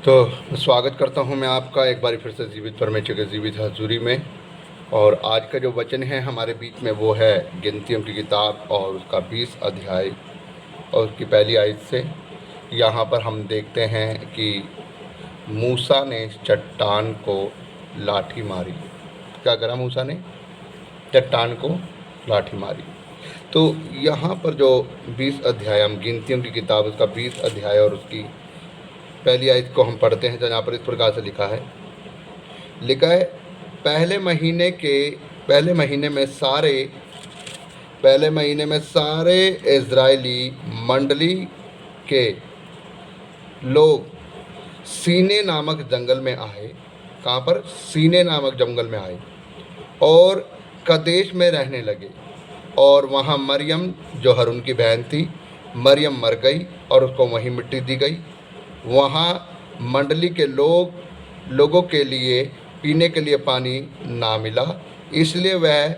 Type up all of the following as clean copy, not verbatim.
तो स्वागत करता हूं मैं आपका एक बार फिर से जीवित परमेश्वर के जीवित हजूरी में। और आज का जो वचन है हमारे बीच में वो है गिनतियों की किताब और उसका 20 अध्याय और उसकी पहली आयत से। यहाँ पर हम देखते हैं कि मूसा ने चट्टान को लाठी मारी। क्या करा मूसा ने? चट्टान को लाठी मारी। तो यहाँ पर जो 20 अध्याय, हम गिनतियों की किताब उसका 20 अध्याय और उसकी पहली आयत को हम पढ़ते हैं। तो यहाँ पर इस प्रकार से लिखा है पहले महीने में सारे इज़राइली मंडली के लोग सीने नामक जंगल में आए। कहाँ पर? सीने नामक जंगल में आए और कदेश में रहने लगे। और वहाँ मरियम जो हारून की बहन थी, मरियम मर गई और उसको वहीं मिट्टी दी गई। वहाँ मंडली के लोगों के लिए पीने के लिए पानी ना मिला, इसलिए वह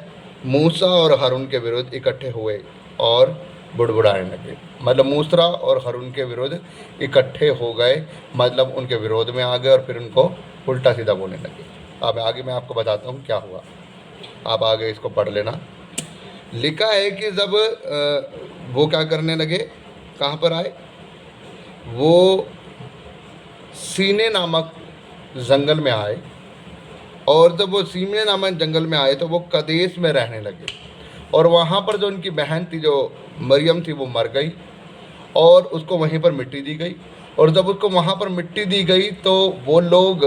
मूसा और हारून के विरुद्ध इकट्ठे हुए और बुड़बुड़ाने लगे। मतलब मूसा और हारून के विरुद्ध इकट्ठे हो गए, मतलब उनके विरोध में आ गए और फिर उनको उल्टा सीधा बोलने लगे। अब आगे मैं आपको बताता हूँ क्या हुआ, आप आगे इसको पढ़ लेना। लिखा है कि जब वो क्या करने लगे, कहाँ पर आए? वो सीने नामक जंगल में आए। और जब वो सीने नामक जंगल में आए तो वो कदेश में रहने लगे। और वहाँ पर जो उनकी बहन थी, जो मरियम थी, वो मर गई और उसको वहीं पर मिट्टी दी गई। और जब उसको वहाँ पर मिट्टी दी गई तो वो लोग,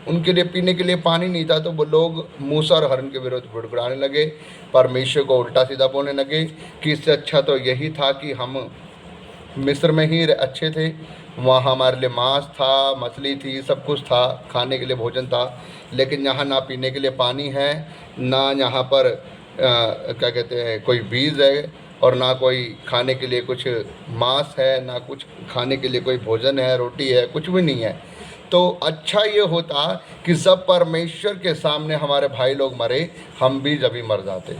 उनके लिए पीने के लिए पानी नहीं था, तो वो लोग मूसा और हारून के विरुद्ध बुड़बुड़ाने लगे, परमेश्वर को उल्टा सीधा बोलने लगे कि इससे अच्छा तो यही था कि हम मिस्र में ही अच्छे थे। वहाँ हमारे लिए मांस था, मछली थी, सब कुछ था, खाने के लिए भोजन था। लेकिन यहाँ ना पीने के लिए पानी है, ना यहाँ पर क्या कहते हैं कोई बीज है, और ना कोई खाने के लिए कुछ मांस है, ना कुछ खाने के लिए कोई भोजन है, रोटी है, कुछ भी नहीं है। तो अच्छा ये होता कि सब परमेश्वर के सामने हमारे भाई लोग मरे, हम भी जब ही मर जाते।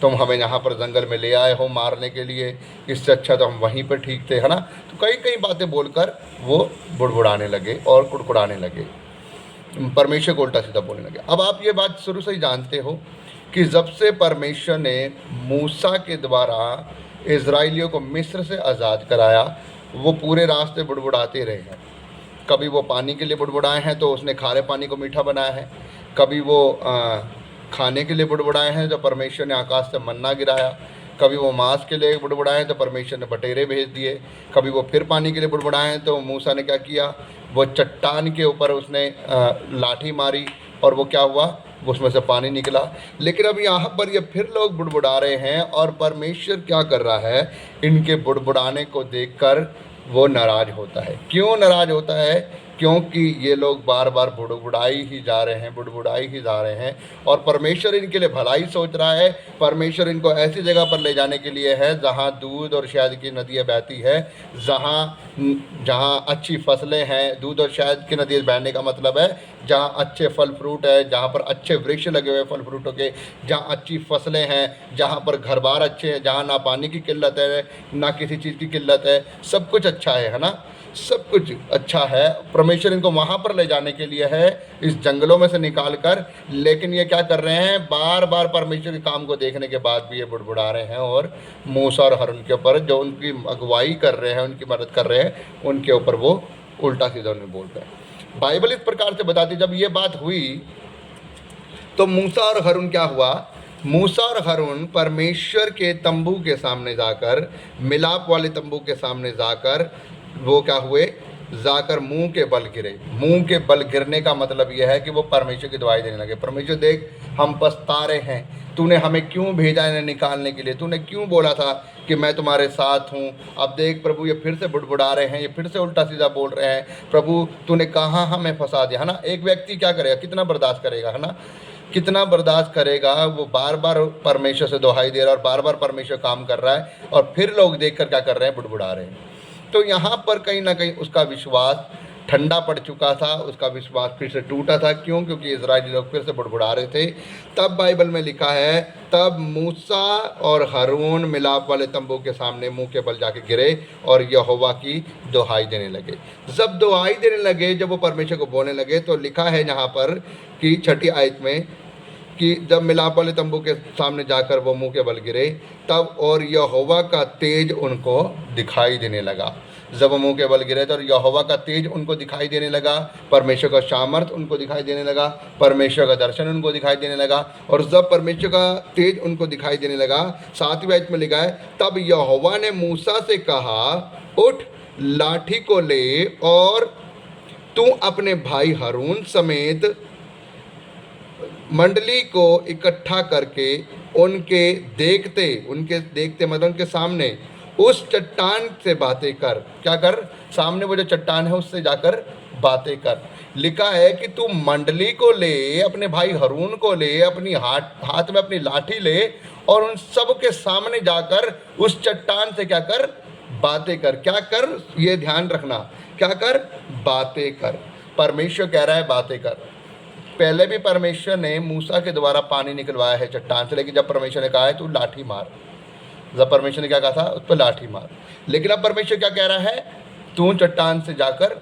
तुम हमें यहाँ पर जंगल में ले आए हो मारने के लिए, इससे अच्छा तो हम वहीं पर ठीक थे, है ना। तो कई कई बातें बोलकर वो बुड़बुड़ाने लगे और कुड़कुड़ाने लगे, परमेश्वर को उल्टा सीधा बोलने लगे। अब आप ये बात शुरू से ही जानते हो कि जब से परमेश्वर ने मूसा के द्वारा इज़राइलियों को मिस्र से आज़ाद कराया, वो पूरे रास्ते बुड़बुड़ाते रहे हैं। कभी वो पानी के लिए बुड़बुड़ाए हैं तो उसने खारे पानी को मीठा बनाया है, कभी वो खाने के लिए बुड़बुड़ाए हैं तो परमेश्वर ने आकाश से मन्ना गिराया, कभी वो मांस के लिए बुड़बुड़ाए हैं तो परमेश्वर ने बटेरे भेज दिए, कभी वो फिर पानी के लिए बुड़बुड़ाए हैं तो मूसा ने क्या किया, वो चट्टान के ऊपर उसने लाठी मारी और वो क्या हुआ, उसमें से पानी निकला। लेकिन अब यहाँ पर ये फिर लोग बुड़बुड़ा रहे हैं और परमेश्वर क्या कर रहा है, इनके बुड़बुड़ाने को देखकर वो नाराज़ होता है। क्यों नाराज़ होता है? क्योंकि ये लोग बार बार बुड़बुड़ाई ही जा रहे हैं और परमेश्वर इनके लिए भलाई सोच रहा है। परमेश्वर इनको ऐसी जगह पर ले जाने के लिए है जहाँ दूध और शहद की नदियाँ बहती है, जहाँ अच्छी फसलें हैं। दूध और शहद की नदियाँ बहने का मतलब है जहाँ अच्छे फल फ्रूट है, जहाँ पर अच्छे वृक्ष लगे हुए फल फ्रूटों के, जहाँ अच्छी फसलें हैं, जहाँ पर घर बार अच्छे हैं, जहाँ ना पानी की किल्लत है, ना किसी चीज़ की किल्लत है, सब कुछ अच्छा है ना, सब कुछ अच्छा है। परमेश्वर इनको वहाँ पर ले जाने के लिए है, इस जंगलों में से निकाल कर। लेकिन ये क्या कर रहे हैं, बार बार परमेश्वर के काम को देखने के बाद भी ये बुड़बुड़ा रहे हैं और मूसा और हारून के ऊपर, जो उनकी अगुवाई कर रहे हैं, उनकी मदद कर रहे हैं, उनके ऊपर वो उल्टा सीधा उन्हें बोल रहे हैं। बाइबल इस प्रकार से बताती, जब ये बात हुई तो मूसा और हारून क्या हुआ, मूसा और हारून परमेश्वर के तंबू के सामने जाकर, मिलाप वाले तंबू के सामने जाकर वो क्या हुए, जाकर मुंह के बल गिरे। मुंह के बल गिरने का मतलब यह है कि वो परमेश्वर की दुआई देने लगे। परमेश्वर देख, हम पछता रहे हैं, तूने हमें क्यों भेजा इन्हें निकालने के लिए, तूने क्यों बोला था कि मैं तुम्हारे साथ हूँ। अब देख प्रभु, ये फिर से बुड़बुड़ा रहे हैं, ये फिर से उल्टा सीधा बोल रहे हैं। प्रभु तूने कहाँ हमें फंसा दिया, है ना। एक व्यक्ति क्या करेगा, कितना बर्दाश्त करेगा, है ना, कितना बर्दाश्त करेगा। वो बार बार परमेश्वर से दुहाई दे रहा है और बार बार परमेश्वर काम कर रहा है और फिर लोग देख कर क्या कर रहे हैं, बुड़बुड़ा रहे हैं। तो यहाँ पर कहीं ना कहीं उसका विश्वास ठंडा पड़ चुका था, उसका विश्वास फिर से टूटा था। क्यों? क्योंकि इजरायली लोग फिर से बुड़बुड़ा रहे थे। तब बाइबल में लिखा है, तब मूसा और हारून मिलाप वाले तंबू के सामने मुंह के बल जाके गिरे और यहोवा की दुहाई देने लगे। जब दुहाई देने लगे, जब वो परमेश्वर को बोलने लगे, तो लिखा है यहाँ पर कि 6 आयत में कि जब मिलाप वाले तंबू के सामने जाकर वो मुंह के बल गिरे, तब और यहोवा का तेज उनको दिखाई देने लगा। जब वो मुंह के बल गिरे तो यहोवा का तेज उनको दिखाई देने लगा, परमेश्वर का सामर्थ उनको दिखाई देने लगा, परमेश्वर का दर्शन उनको दिखाई देने लगा। और जब परमेश्वर का तेज उनको दिखाई देने लगा, 7वें आयत में लिखा है, तब यहोवा ने मूसा से कहा, उठ, लाठी को ले और तू अपने भाई हारून समेत मंडली को इकट्ठा करके उनके देखते मतलब उनके सामने उस चट्टान से बातें कर। क्या कर? सामने वो जो चट्टान है उससे जाकर बातें कर। लिखा है कि तू मंडली को ले, अपने भाई हारून को ले, अपनी हाथ में अपनी लाठी ले और उन सब के सामने जाकर उस चट्टान से क्या कर? बातें कर। क्या कर? ये ध्यान रखना, क्या कर? बातें कर। परमेश्वर कह रहा है बातें कर। पहले भी परमेश्वर ने मूसा के द्वारा पानी निकलवाया है चट्टान से, लेकिन जब परमेश्वर ने कहा है तू लाठी मार, जब परमेश्वर ने क्या कहा था? उस पर लाठी मार। लेकिन अब परमेश्वर क्या कह रहा है? तू चट्टान से जाकर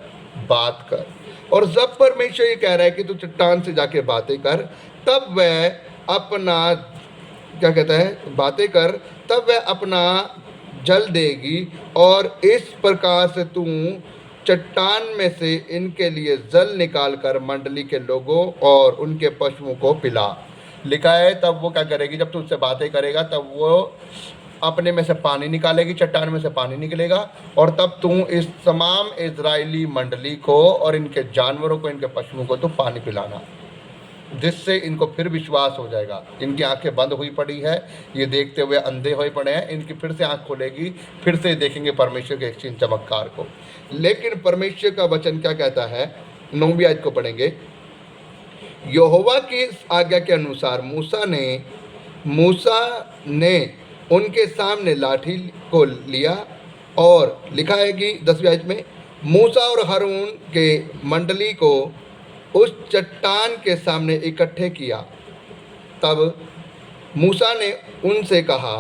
बात कर। और जब परमेश्वर ये कह रहा है कि तू चट्टान से जाके बातें कर, तब वह अपना क्या कहता है? बातें कर, तब वह अपना जल देगी और इस प्रकार से तू चट्टान में से इनके लिए जल निकाल कर मंडली के लोगों और उनके पशुओं को पिला। लिखा है तब वो क्या करेगी? जब तू उससे बातें करेगा तब वो अपने में से पानी निकालेगी, चट्टान में से पानी निकलेगा, और तब तू इस तमाम इजरायली मंडली को और इनके जानवरों को, इनके पशुओं को तो पानी पिलाना, जिससे इनको फिर विश्वास हो जाएगा। इनकी आंखें बंद हुई पड़ी है, ये देखते हुए अंधे हुए पड़े हैं, इनकी फिर से आंख खुलेगी, फिर से देखेंगे परमेश्वर के एक चमत्कार को। लेकिन परमेश्वर का वचन क्या कहता है? 9वीं आयत को पढ़ेंगे। यहोवा की आज्ञा के अनुसार मूसा ने उनके सामने लाठी को लिया, और लिखा है कि 10वीं आयत में, मूसा और हारून के मंडली को उस चट्टान के सामने इकट्ठे किया। तब मूसा ने उनसे कहा,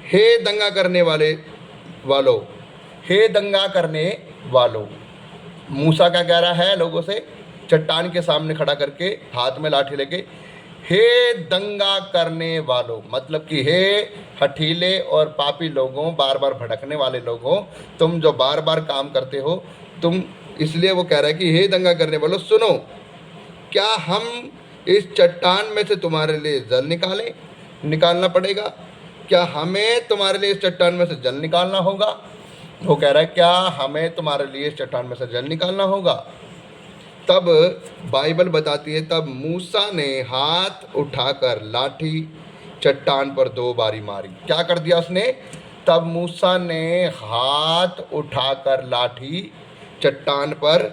हे दंगा करने वालों, हे दंगा करने वालों। मूसा क्या कह रहा है लोगों से? चट्टान के सामने खड़ा करके हाथ में लाठी लेके, हे दंगा करने वालों, मतलब कि हे हठीले और पापी लोगों, बार बार भटकने वाले लोगों, तुम जो बार बार काम करते हो, तुम, इसलिए वो कह रहा है कि हे दंगा करने वालों, सुनो, क्या हम इस चट्टान में से तुम्हारे लिए जल निकालना पड़ेगा? क्या हमें तुम्हारे लिए इस चट्टान में से जल निकालना होगा? वो कह रहा है क्या हमें तुम्हारे लिए इस चट्टान में से जल निकालना होगा? तब बाइबल बताती है, तब मूसा ने हाथ उठाकर लाठी चट्टान पर 2 बारी मारी। क्या कर दिया उसने? तब मूसा ने हाथ उठाकर लाठी चट्टान पर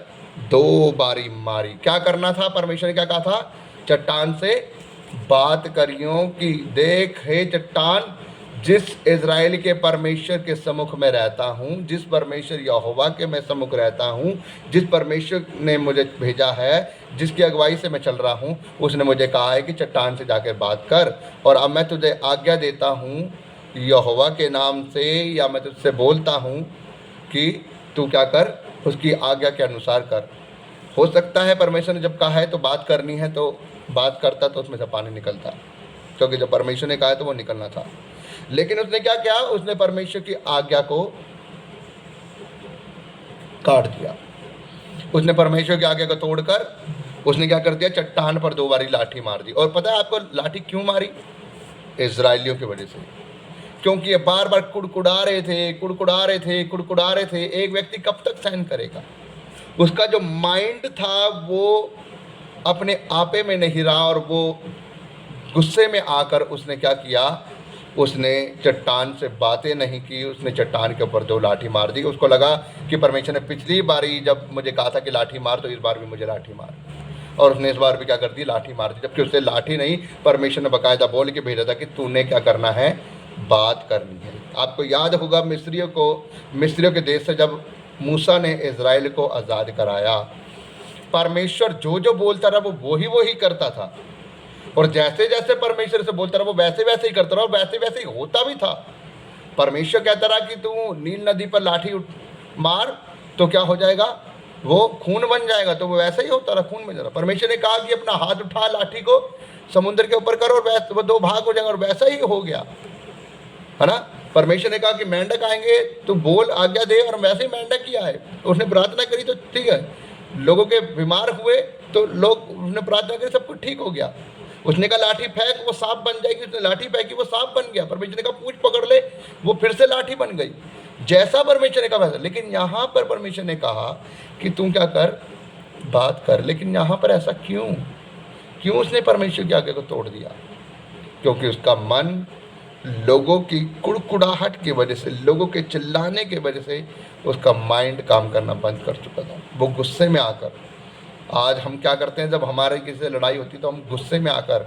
2 बारी मारी। क्या करना था? परमेश्वर ने क्या कहा था? चट्टान से बात करियो कि देख हे चट्टान, जिस इज़राइल के परमेश्वर के सम्मुख में रहता हूँ, जिस परमेश्वर यहोवा के मैं सम्मुख रहता हूँ, जिस परमेश्वर ने मुझे भेजा है, जिसकी अगुवाई से मैं चल रहा हूँ, उसने मुझे कहा है कि चट्टान से जाकर बात कर। और अब मैं तुझे आज्ञा देता हूँ यहोवा के नाम से, या मैं तुझसे बोलता हूँ कि तू क्या कर? उसकी आज्ञा के अनुसार कर। हो सकता है परमेश्वर ने जब कहा है तो बात करनी है तो बात करता, तो उसमें से पानी निकलता, क्योंकि जब परमेश्वर ने कहा है तो वो निकलना था। लेकिन उसने क्या किया? उसने परमेश्वर की आज्ञा को काट दिया। उसने परमेश्वर की आज्ञा को तोड़कर उसने क्या कर दिया? चट्टान पर 2 बारी लाठी मार दी। और पता है आपको लाठी क्यों मारी? इजराइलियों की वजह से। क्योंकि ये बार बार कुड़कुड़ा रहे थे। एक व्यक्ति कब तक सहन करेगा? उसका जो माइंड था वो अपने आपे में नहीं रहा, और वो गुस्से में आकर उसने क्या किया? उसने चट्टान से बातें नहीं की, उसने चट्टान के ऊपर 2 लाठी मार दी। उसको लगा कि परमेश्वर ने पिछली बारी जब मुझे कहा था कि लाठी मार, तो इस बार भी मुझे लाठी मार, और उसने इस बार भी क्या कर दी? लाठी मार दी। जबकि उससे लाठी नहीं, परमेश्वर ने बाकायदा बोल के भेजा था कि तूने क्या करना है? बात करनी है। आपको याद होगा मिस्रियों के देश से जब मूसा ने इज़राइल को आज़ाद कराया। परमेश्वर जो जो बोलता रहा वो वही करता था, और जैसे जैसे परमेश्वर से बोलता रहा वो वैसे वैसे ही करता रहा, और वैसे वैसे ही होता भी था। परमेश्वर कहता रहा कि तू नील नदी पर लाठी मार तो क्या हो जाएगा, वो खून बन जाएगा, तो वो वैसा ही होता रहा, खून बन जा रहा। परमेश्वर ने कहा कि अपना हाथ उठा लाठी को समुद्र के ऊपर करो, और वैसे वो दो भाग हो जाएगा, और वैसा ही हो गया, है ना। परमेश्वर ने कहा कि मेंढक आएंगे तो बोल आज्ञा दे, और वैसे ही मेंढक ही आए। उसने प्रार्थना करी तो ठीक है, लोगों के बीमार हुए तो लोग, उसने प्रार्थना करी, सब कुछ ठीक हो गया। उसने कहा लाठी फेंक वो सांप बन जाएगी, उसने लाठी फेंकी वो सांप बन गया। परमेश्वर ने कहा पूंछ पकड़ ले, वो फिर से लाठी बन गई। जैसा परमेश्वर ने कहा वैसा। लेकिन यहाँ पर परमेश्वर ने कहा कि तू क्या कर, बात कर। लेकिन यहाँ पर ऐसा क्यों उसने परमेश्वर की आज्ञा को तोड़ दिया? क्योंकि उसका मन लोगों की कुड़कुड़ाहट की वजह से, लोगों के चिल्लाने की वजह से उसका माइंड काम करना बंद कर चुका था। वो गुस्से में आकर, आज हम क्या करते हैं, जब हमारे किसी से लड़ाई होती है तो हम गुस्से में आकर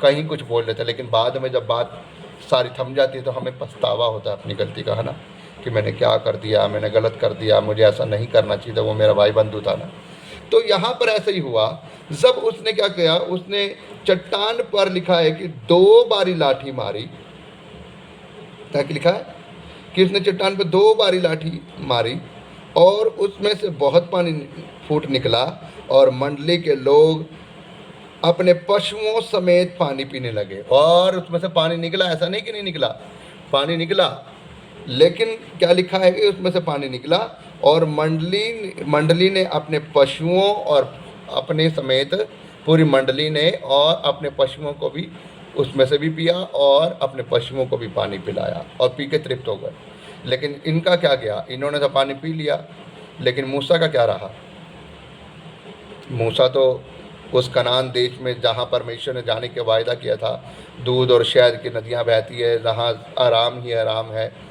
कहीं कुछ बोल लेते हैं, लेकिन बाद में जब बात सारी थम जाती है तो हमें पछतावा होता है अपनी गलती का, है ना, कि मैंने क्या कर दिया, मैंने गलत कर दिया, मुझे ऐसा नहीं करना चाहिए था, वो मेरा भाई बंधु था ना। तो यहाँ पर ऐसा ही हुआ। जब उसने क्या किया, उसने चट्टान पर लिखा है कि 2 बारी लाठी मारी, ताकि लिखा है कि उसने चट्टान पर 2 बारी लाठी मारी, और उसमें से बहुत पानी फूट निकला, और मंडली के लोग अपने पशुओं समेत पानी पीने लगे। और उसमें से पानी निकला, ऐसा नहीं कि नहीं निकला, पानी निकला, लेकिन क्या लिखा है कि उसमें से पानी निकला, और मंडली ने अपने पशुओं और अपने समेत पूरी मंडली ने और अपने पशुओं को भी उसमें से भी पिया, और अपने पशुओं को भी पानी पिलाया, और पी के तृप्त हो गए। लेकिन इनका क्या गया, इन्होंने तो पानी पी लिया, लेकिन मूसा का क्या रहा? मूसा तो उस कनान देश में जहाँ परमेश्वर ने जाने के वायदा किया था, दूध और शहद की नदियाँ बहती है, जहाँ आराम ही आराम है,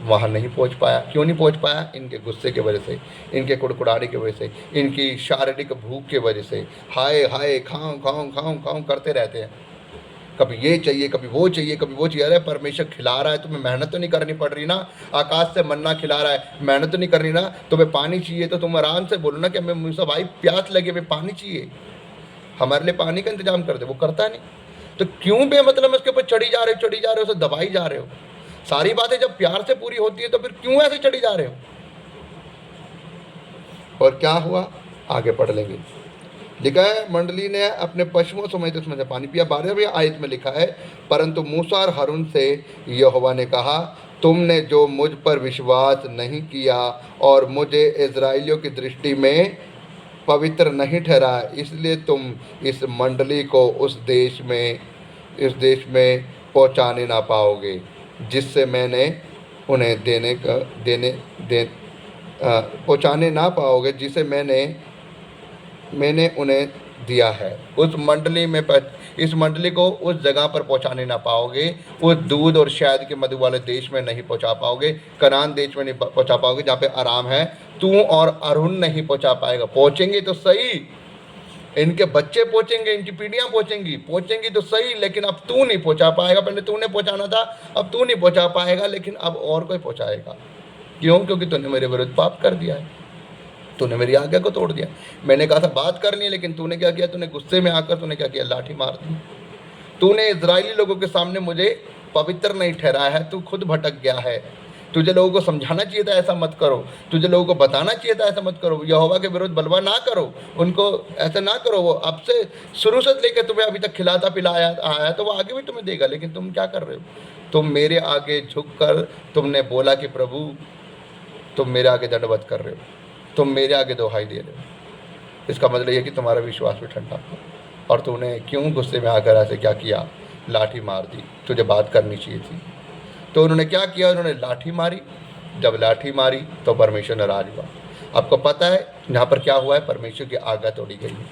वहाँ नहीं पहुँच पाया। क्यों नहीं पहुँच पाया? इनके गुस्से की वजह से, इनके कुड़कुड़ाने की वजह से, इनकी शारीरिक भूख की वजह से। हाय हाय खाऊं खाऊं खाऊं खाऊं करते रहते हैं, कभी ये चाहिए, कभी वो चाहिए, कभी वो चाहिए। अरे परमेश्वर खिला रहा है, तुम्हें मेहनत तो नहीं करनी पड़ रही ना, आकाश से मन्ना खिला रहा है, मेहनत तो नहीं करनी ना। तुम्हें पानी चाहिए तो तुम आराम से बोलो ना कि हमें मूसा भाई प्यास लगे, हमें पानी चाहिए, हमारे लिए पानी का इंतजाम कर दे। वो करता नहीं, तो क्यों बेमतलब उसके ऊपर चढ़ी जा रहे हो, उसे दबाई जा रहे हो? सारी बातें जब प्यार से पूरी होती है तो फिर क्यों ऐसे चढ़ी जा रहे हो? और क्या हुआ आगे पढ़ लेंगे। लिखा है मंडली ने अपने पशुओं समेत उसमें से पानी पिया। 12वें आयत में लिखा है, परंतु मूसा और हारून से यहोवा ने कहा, तुमने जो मुझ पर विश्वास नहीं किया और मुझे इज़राइलियों की दृष्टि में पवित्र नहीं ठहरा, इसलिए तुम इस मंडली को इस देश में पहुंचाने ना पाओगे, जिससे मैंने उन्हें पहुंचाने ना पाओगे, जिसे मैंने उन्हें दिया है। इस मंडली को उस जगह पर पहुंचाने ना पाओगे, उस दूध और शहद के मधु वाले देश में नहीं पहुंचा पाओगे, कनान देश में नहीं पहुंचा पाओगे जहाँ पे आराम है। तू और अरुण नहीं पहुंचा पाएगा। पहुंचेंगे तो सही, इनके बच्चे पहुंचेंगे, इनकी पीढ़ियां पहुंचेंगी तो सही, लेकिन अब तू नहीं पहुंचा पाएगा। पहले तूने पहुंचाना था, अब तू नहीं पहुंचा पाएगा, लेकिन अब और कोई पहुंचाएगा। क्यों? क्योंकि तूने मेरे विरुद्ध पाप कर दिया है, तूने मेरी आज्ञा को तोड़ दिया। मैंने कहा था बात करनी है, लेकिन तूने क्या किया? तूने गुस्से में आकर तूने क्या किया? लाठी मार दी। तूने इजरायली लोगों के सामने मुझे पवित्र नहीं ठहराया है, तू खुद भटक गया है। तुझे लोगों को समझाना चाहिए था ऐसा मत करो, तुझे लोगों को बताना चाहिए था ऐसा मत करो, यहोवा के विरुद्ध बलवा ना करो, उनको ऐसा ना करो। वो अब से शुरू से लेकर तुम्हें अभी तक खिलाता पिलाया आया, तो वो आगे भी तुम्हें देगा। लेकिन तुम क्या कर रहे हो? तुम मेरे आगे झुक कर तुमने बोला कि प्रभु, तुम मेरे आगे दंडवत कर रहे हो, तुम मेरे आगे दोहाई दे रहे हो। इसका मतलब यह कि तुम्हारा विश्वास भी ठंडा। और तूने क्यों गुस्से में आकर ऐसे क्या किया? लाठी मार दी। तुझे बात करनी चाहिए थी। तो उन्होंने क्या किया? उन्होंने लाठी मारी। जब लाठी मारी तो परमेश्वर नाराज हुआ। आपको पता है यहाँ पर क्या हुआ है? परमेश्वर की आज्ञा तोड़ी गई है।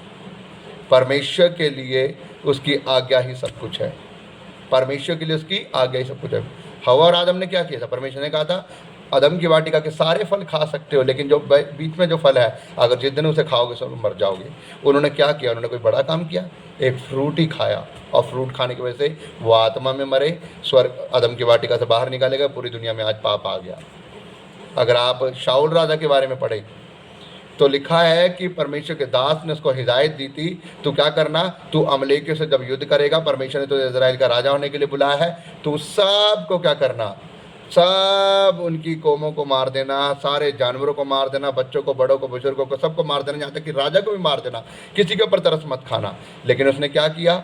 परमेश्वर के लिए उसकी आज्ञा ही सब कुछ है। परमेश्वर के लिए उसकी आज्ञा ही सब कुछ है। हवा और आदम ने क्या किया था? परमेश्वर ने कहा था अदम की वाटिका के सारे फल खा सकते हो, लेकिन जो बीच में जो फल है, अगर जिस दिन उसे खाओगे सब मर जाओगे। उन्होंने क्या किया? उन्होंने कोई बड़ा काम किया? एक फ्रूट ही खाया, और फ्रूट खाने की वजह से वो आत्मा में मरे, स्वर्ग अदम की वाटिका से बाहर निकाले गए। पूरी दुनिया में आज पाप आ गया। अगर आप शाऊल राजा के बारे में पढ़े तो लिखा है कि परमेश्वर के दास ने उसको हिदायत दी थी, तू क्या करना, तू अमलेकियों से जब युद्ध करेगा, परमेश्वर ने तो इजराइल का राजा होने के लिए बुलाया है, तू सबको क्या करना, सब उनकी कौमों को मार देना, सारे जानवरों को मार देना, बच्चों को, बड़ों को, बुजुर्गों को, सबको मार देना, यहाँ तक कि राजा को भी मार देना, किसी के ऊपर तरस मत खाना। लेकिन उसने क्या किया,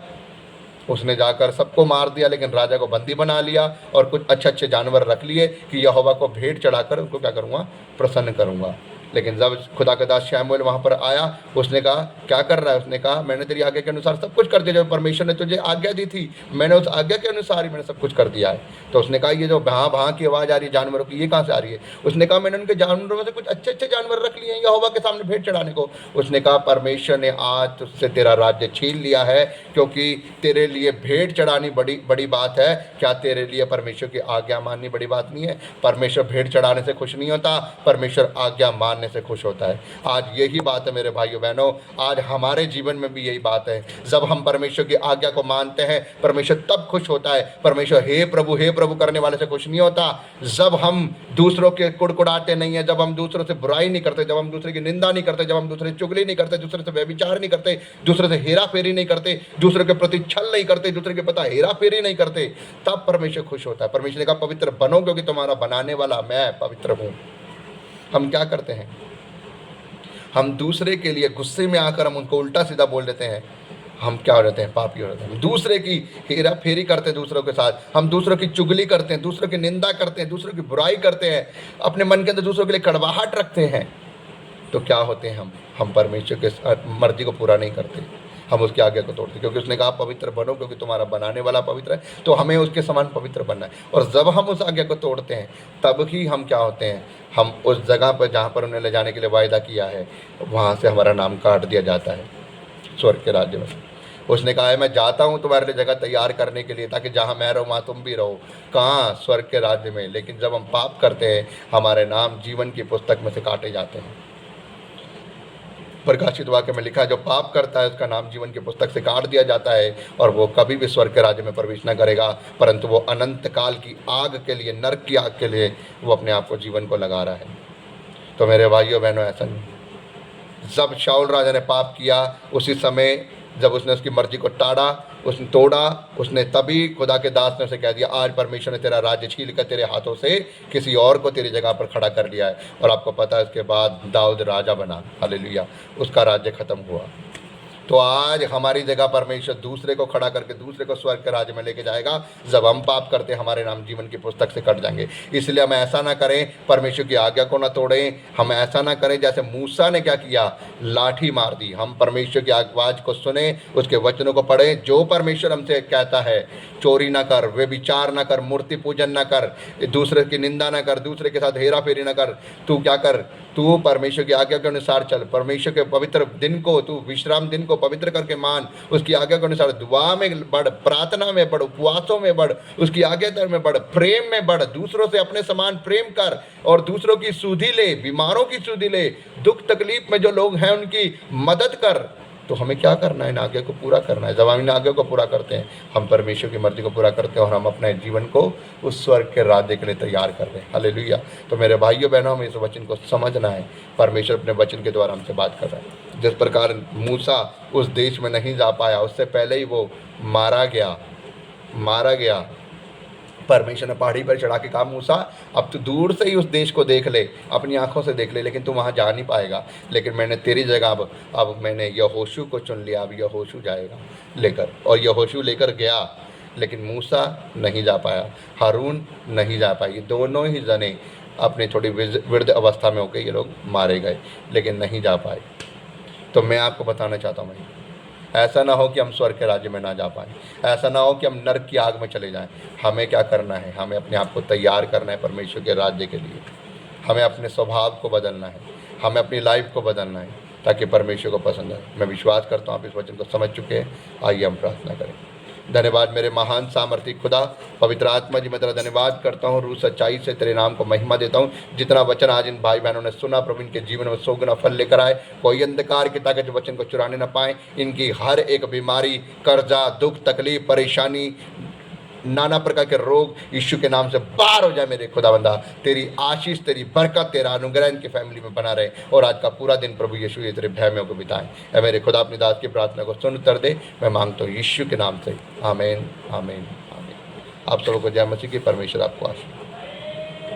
उसने जाकर सबको मार दिया, लेकिन राजा को बंदी बना लिया और कुछ अच्छे अच्छे जानवर रख लिए कि यहोवा को भेंट चढ़ाकर उनको क्या करूँगा, प्रसन्न करूँगा। लेकिन जब खुदा का दास शमूएल वहाँ पर आया, उसने कहा क्या कर रहा है, उसने कहा मैंने तेरी आज्ञा के अनुसार सब कुछ कर दिया, जो परमेश्वर ने तुझे आज्ञा दी थी, मैंने उस आज्ञा के अनुसार ही मैंने सब कुछ कर दिया है। तो उसने कहा ये जो भहाँ भहाँ की आवाज़ आ रही है जानवरों की, ये कहाँ से आ रही है? उसने कहा मैंने उनके जानवरों में से कुछ अच्छे अच्छे जानवर रख लिए हैं यहोवा के सामने भेंट चढ़ाने को। उसने कहा परमेश्वर ने आज तुझसे तेरा राज्य छीन लिया है, क्योंकि तेरे लिए भेंट चढ़ानी बड़ी बड़ी बात है। क्या तेरे लिए परमेश्वर की आज्ञा माननी बड़ी बात नहीं है? परमेश्वर भेंट चढ़ाने से खुश नहीं होता, परमेश्वर आज्ञा मानने से खुश होता है। आज यही बात है मेरे भाइयों बहनों, आज हमारे जीवन में भी यही बात है। जब हम परमेश्वर की आज्ञा को मानते हैं, परमेश्वर तब खुश होता है। परमेश्वर हे प्रभु करने वाले से खुश नहीं होता। जब हम दूसरों के कुड़कुड़ाते नहीं है, जब हम दूसरों से बुराई नहीं करते, जब हम दूसरे की निंदा नहीं करते, जब हम दूसरे की चुगली नहीं करते, दूसरे से व्यभिचार नहीं करते, दूसरे से हेरा फेरी नहीं करते, दूसरे के प्रति छल नहीं करते, दूसरे के पता हेरा फेरी नहीं करते, तब परमेश्वर खुश होता है। परमेश्वर ने कहा पवित्र बनो, क्योंकि तुम्हारा बनाने वाला मैं पवित्र हूँ। हम क्या करते हैं, हम दूसरे के लिए गुस्से में आकर हम उनको उल्टा सीधा बोल देते हैं। हम क्या हो जाते हैं, पापी हो जाते हैं। हम दूसरे की हेरा फेरी करते हैं दूसरों के साथ, हम दूसरों की चुगली करते हैं, दूसरों की निंदा करते हैं, दूसरों की बुराई करते हैं, अपने मन के अंदर दूसरों के लिए कड़वाहट रखते हैं। तो क्या होते हैं हम परमेश्वर के मर्जी को पूरा नहीं करते, हम उसकी आज्ञा को तोड़ते। क्योंकि उसने कहा पवित्र बनो, क्योंकि तुम्हारा बनाने वाला पवित्र है। तो हमें उसके समान पवित्र बनना है। और जब हम उस आज्ञा को तोड़ते हैं, तब ही हम क्या होते हैं, हम उस जगह पर जहाँ पर उन्हें ले जाने के लिए वायदा किया है, वहाँ से हमारा नाम काट दिया जाता है स्वर्ग के राज्य में। उसने कहा है मैं जाता हूँ तुम्हारे लिए जगह तैयार करने के लिए, ताकि जहाँ मैं रहूँ वहाँ तुम भी रहो। कहाँ? स्वर्ग के राज्य में। लेकिन जब हम पाप करते हैं, हमारे नाम जीवन की पुस्तक में से काटे जाते हैं। प्रकाशित वाक्य में लिखा है जो पाप करता है उसका नाम जीवन की पुस्तक से काट दिया जाता है, और वो कभी भी स्वर्ग के राज्य में प्रवेश न करेगा, परंतु वो अनंत काल की आग के लिए, नरक की आग के लिए वो अपने आप को जीवन को लगा रहा है। तो मेरे भाइयों बहनों, ऐसा नहीं। जब शाऊल राजा ने पाप किया, उसी समय जब उसने उसकी मर्जी को उसने तोड़ा, उसने तभी खुदा के दास ने उसे कह दिया आज परमेश्वर ने तेरा राज्य छीन कर तेरे हाथों से किसी और को तेरी जगह पर खड़ा कर लिया है। और आपको पता है उसके बाद दाऊद राजा बना, हालेलुया, उसका राज्य खत्म हुआ। तो आज हमारी जगह परमेश्वर दूसरे को खड़ा करके दूसरे को स्वर्ग के राज्य में लेके जाएगा। जब हम पाप करते हमारे नाम जीवन की पुस्तक से कट जाएंगे। इसलिए हम ऐसा ना करें, परमेश्वर की आज्ञा को ना तोड़ें। हम ऐसा ना करें जैसे मूसा ने क्या किया, लाठी मार दी। हम परमेश्वर की आवाज़ को सुने, उसके वचनों को पढ़ें। जो परमेश्वर हमसे कहता है, चोरी ना कर, व्यभिचार ना कर, मूर्ति पूजन ना कर, दूसरे की निंदा ना कर, दूसरे के साथ हेरा फेरी ना कर, तू क्या कर, तू परमेश्वर की आज्ञा के अनुसार चल। परमेश्वर के पवित्र दिन को, तू विश्राम दिन को पवित्र करके मान। उसकी आज्ञा के अनुसार दुआ में बढ़, प्रार्थना में बढ़, उपवासों में बढ़, उसकी आज्ञा में बढ़, प्रेम में बढ़, दूसरों से अपने समान प्रेम कर और दूसरों की सुधि ले, बीमारों की सुधि ले, दुख तकलीफ में जो लोग हैं उनकी मदद कर। तो हमें क्या करना है, इन आज्ञा को पूरा करना है। जब हम इन आज्ञा को पूरा करते हैं, हम परमेश्वर की मर्जी को पूरा करते हैं और हम अपने जीवन को उस स्वर्ग के राज्य के लिए तैयार कर रहे हैं। हालेलुया। तो मेरे भाइयों बहनों, हमें इस वचन को समझना है। परमेश्वर अपने वचन के द्वारा हमसे बात कर रहा है। जिस प्रकार मूसा उस देश में नहीं जा पाया, उससे पहले ही वो मारा गया। परमेश्वर ने पहाड़ी पर चढ़ा के कहा मूसा अब तू दूर से ही उस देश को देख ले, अपनी आंखों से देख ले, लेकिन तू वहाँ जा नहीं पाएगा। लेकिन मैंने तेरी जगह अब मैंने यहोशू को चुन लिया। अब यहोशू जाएगा लेकर, और यहोशू लेकर गया, लेकिन मूसा नहीं जा पाया, हारून नहीं जा पाई। दोनों ही जने अपनी थोड़ी वृद्ध अवस्था में होकर ये लोग मारे गए, लेकिन नहीं जा पाए। तो मैं आपको बताना चाहता हूँ, ऐसा ना हो कि हम स्वर्ग के राज्य में ना जा पाएँ, ऐसा ना हो कि हम नरक की आग में चले जाएं। हमें क्या करना है, हमें अपने आप को तैयार करना है परमेश्वर के राज्य के लिए। हमें अपने स्वभाव को बदलना है, हमें अपनी लाइफ को बदलना है, ताकि परमेश्वर को पसंद आए। मैं विश्वास करता हूँ आप इस वचन को समझ चुके हैं। आइए हम प्रार्थना करें। धन्यवाद मेरे महान सामर्थी खुदा, पवित्र आत्मा जी, मैं तेरा धन्यवाद करता हूँ, रूह सच्चाई से तेरे नाम को महिमा देता हूँ। जितना वचन आज इन भाई बहनों ने सुना, प्रभु इनके जीवन में 100 गुना फल लेकर आए। कोई अंधकार की ताकत वचन को चुराने न पाए। इनकी हर एक बीमारी, कर्जा, दुख, तकलीफ, परेशानी, नाना प्रकार के रोग यीशु के नाम से बाहर हो जाए मेरे खुदावंदा। तेरी आशीष, तेरी बरकत, तेरा अनुग्रह इनकी फैमिली में बना रहे, और आज का पूरा दिन प्रभु यीशु ये तेरे भय में को बिताएं। ऐ मेरे खुदा अपनी दास की प्रार्थना को सुन उत्तर दे, मैं मांगता हूँ यीशु के नाम से, आमीन आमीन आमीन। आप सबों को जय मसीह की। परमेश्वर आपको आशीष।